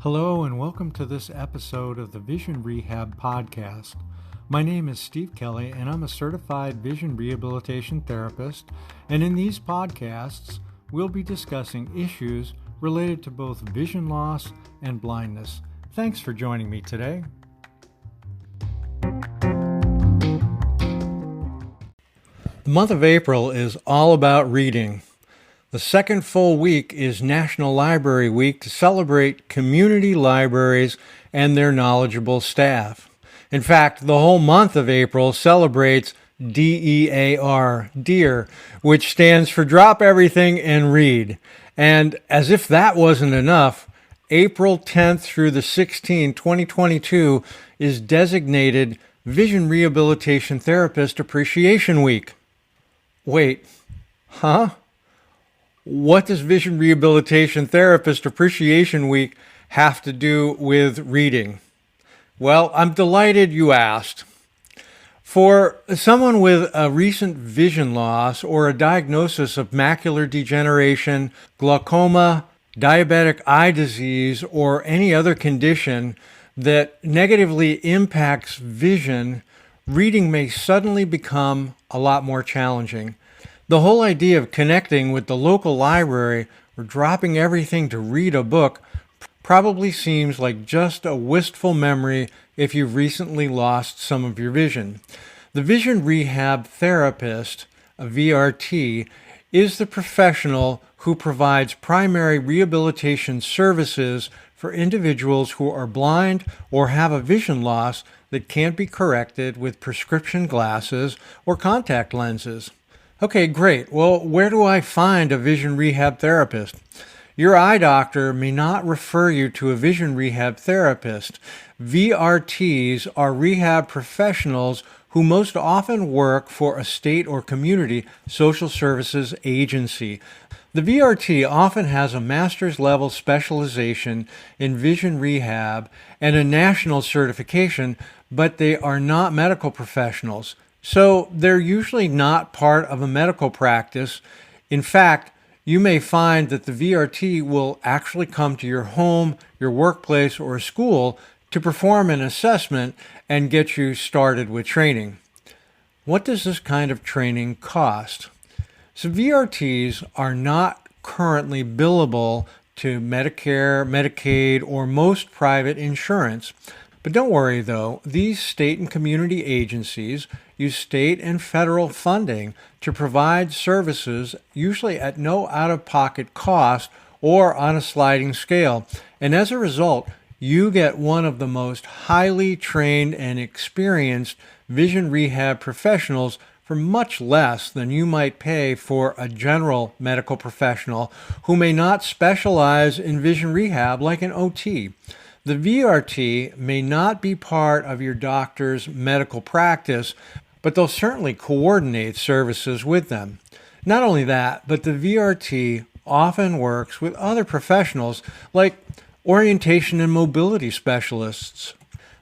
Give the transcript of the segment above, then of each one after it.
Hello and welcome to this episode of the Vision Rehab podcast. My name is Steve Kelly and I'm a certified vision rehabilitation therapist, and in these podcasts we'll be discussing issues related to both vision loss and blindness. Thanks for joining me today. The month of April is all about reading. The second full week is National Library Week to celebrate community libraries and their knowledgeable staff. In fact, the whole month of April celebrates DEAR, DEAR, which stands for Drop Everything and Read. And as if that wasn't enough, April 10th through the 16th, 2022 is designated Vision Rehabilitation Therapist Appreciation Week. Wait, huh? What does Vision Rehabilitation Therapist Appreciation Week have to do with reading? Well, I'm delighted you asked. For someone with a recent vision loss or a diagnosis of macular degeneration, glaucoma, diabetic eye disease, or any other condition that negatively impacts vision, reading may suddenly become a lot more challenging. The whole idea of connecting with the local library or dropping everything to read a book probably seems like just a wistful memory if you've recently lost some of your vision. The Vision Rehab Therapist, a VRT, is the professional who provides primary rehabilitation services for individuals who are blind or have a vision loss that can't be corrected with prescription glasses or contact lenses. Okay, great. Well, where do I find a vision rehab therapist? Your eye doctor may not refer you to a vision rehab therapist. VRTs are rehab professionals who most often work for a state or community social services agency. The VRT often has a master's level specialization in vision rehab and a national certification, but they are not medical professionals. So they're usually not part of a medical practice. In fact, you may find that the VRT will actually come to your home, your workplace, or school to perform an assessment and get you started with training. What does this kind of training cost? So VRTs are not currently billable to Medicare, Medicaid, or most private insurance. But don't worry though, these state and community agencies use state and federal funding to provide services, usually at no out-of-pocket cost or on a sliding scale. And as a result, you get one of the most highly trained and experienced vision rehab professionals for much less than you might pay for a general medical professional who may not specialize in vision rehab like an OT. The VRT may not be part of your doctor's medical practice, but they'll certainly coordinate services with them. Not only that, but the VRT often works with other professionals like orientation and mobility specialists.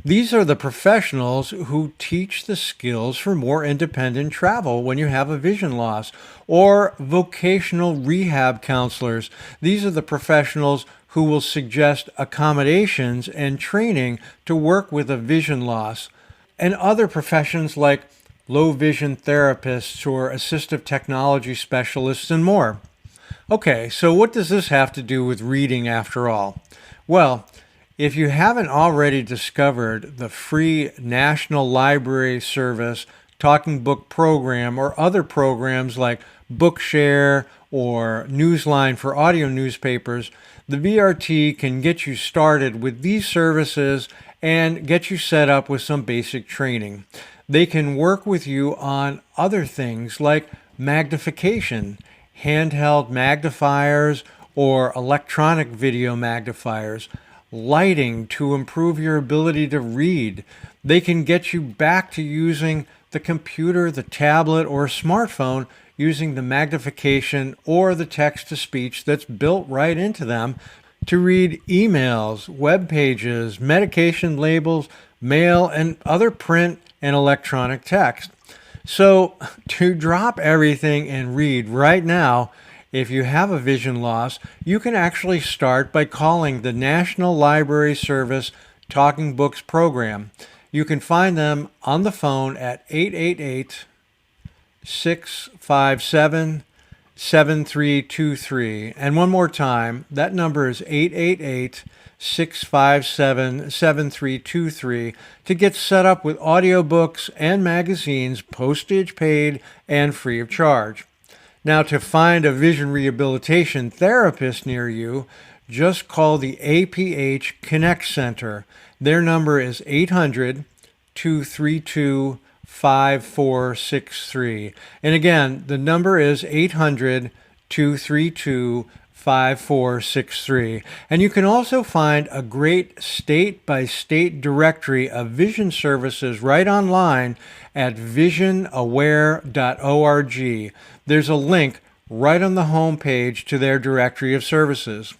These are the professionals who teach the skills for more independent travel when you have a vision loss, or vocational rehab counselors. These are the professionals who will suggest accommodations and training to work with a vision loss, and other professions like low vision therapists or assistive technology specialists and more. Okay, so what does this have to do with reading after all? Well, if you haven't already discovered the free National Library Service Talking Book program or other programs like Bookshare or Newsline for audio newspapers, the VRT can get you started with these services and get you set up with some basic training. They can work with you on other things like magnification, handheld magnifiers, or electronic video magnifiers, lighting to improve your ability to read. They can get you back to using the computer, the tablet, or smartphone using the magnification or the text-to-speech that's built right into them to read emails, web pages, medication labels, mail, and other print and electronic text. So to drop everything and read right now If you have a vision loss, you can actually start by calling the National Library Service Talking Books program. You can find them on the phone at 888-657-7323. And one more time, that number is 888-657-7323 to get set up with audiobooks and magazines, postage paid and free of charge. Now, to find a vision rehabilitation therapist near you, just call the APH Connect Center. Their number is 800-232-5463. And again, the number is 800-232-5463. And you can also find a great state-by-state directory of vision services right online at visionaware.org. There's a link right on the home page to their directory of services.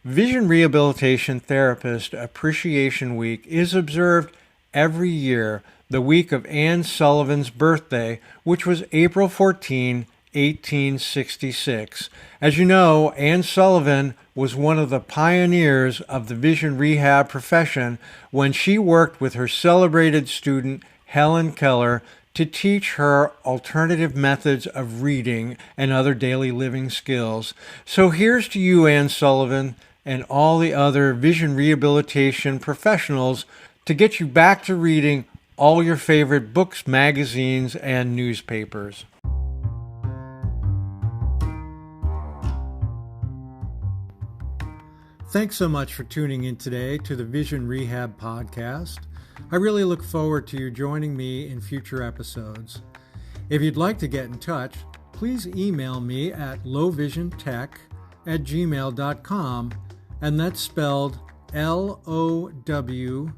Vision Rehabilitation Therapist Appreciation Week is observed every year, the week of Anne Sullivan's birthday, which was April 14, 1866. As you know, Anne Sullivan was one of the pioneers of the vision rehab profession when she worked with her celebrated student Helen Keller to teach her alternative methods of reading and other daily living skills. So here's to you, Anne Sullivan, and all the other vision rehabilitation professionals to get you back to reading all your favorite books, magazines, and newspapers. Thanks so much for tuning in today to the Vision Rehab Podcast. I really look forward to you joining me in future episodes. If you'd like to get in touch, please email me at lowvisiontech@gmail.com, and that's spelled LOWV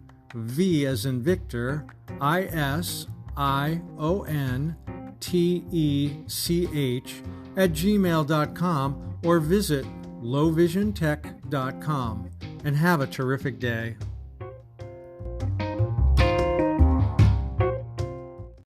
as in Victor, ISIONTECH@gmail.com, or visit lowvisiontech.com, and have a terrific day.